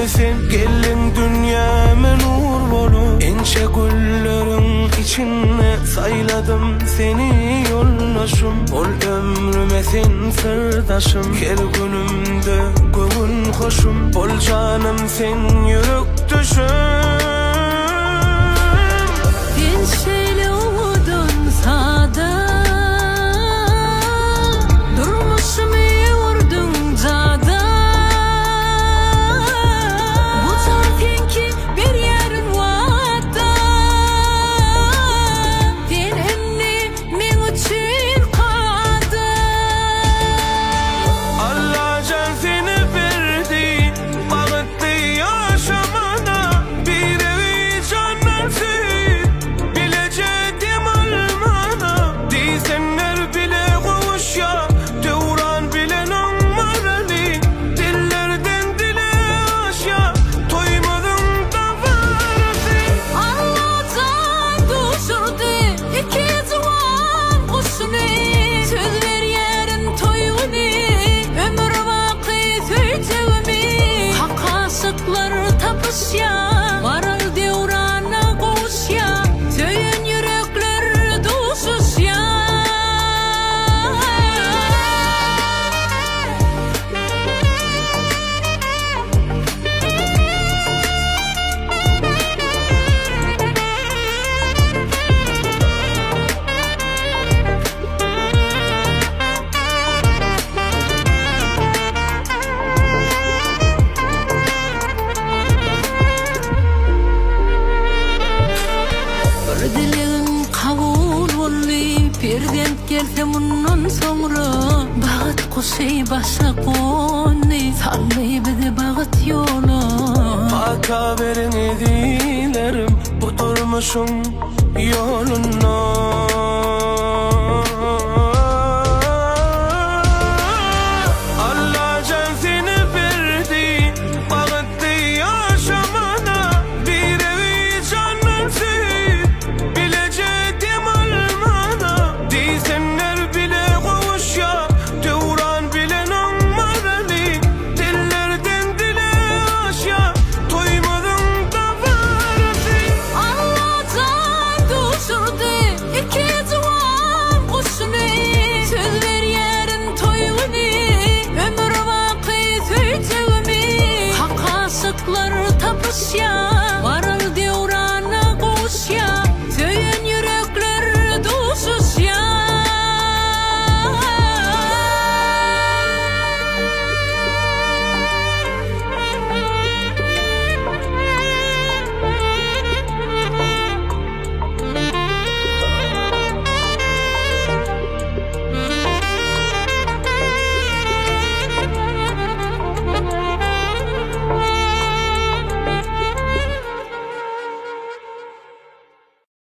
misin? Gelin dünyama nur bolup, ince güllerin içine sayladım seni yoldaşım. Ol ömrüme sen sırdaşım, her günümde gönül hoşum. Ol canım sen yürek düşüm. Gençliğe udun sağda, durmuşum iyi vurdun cada. Bu tarafınki bir yerin vada, denenli men için kadı. Allah can seni verdi, bağıttı yaşamana. Bir evi canlansın, bileceğim almana. Dizenler bile kovuş ya, devran bile numaralı. Dillerden dile aşya, toymadın da vardı. Allah'tan düşürdü iki civan kuşunu. Söz ver yerin toyunu, ömür vakit ötevimi. Hak aşıklar tapış ya, varar devrana kovuş ya. Söyün yürekler duşuş ya. Bir dileğin kabul oldu, perdent gelse bundan sonra. Bağıt koşay başa koni, sallay bizi bağıt yola. Haka verini dilerim bu durmuşum yoluna. Allah can seni verdi, bağıttı yaşamana. Bir evi canlansın, bileceğim almana. Dizenler bile kovuş ya, devran bile numaralı. Dillerden dile aşya, toymadın da vardı. Allah'tan düşürdü iki civan kuşunu. Söz ver yerin toyunu, ömür vakit ötevimi. Hak aşıklar tapış ya,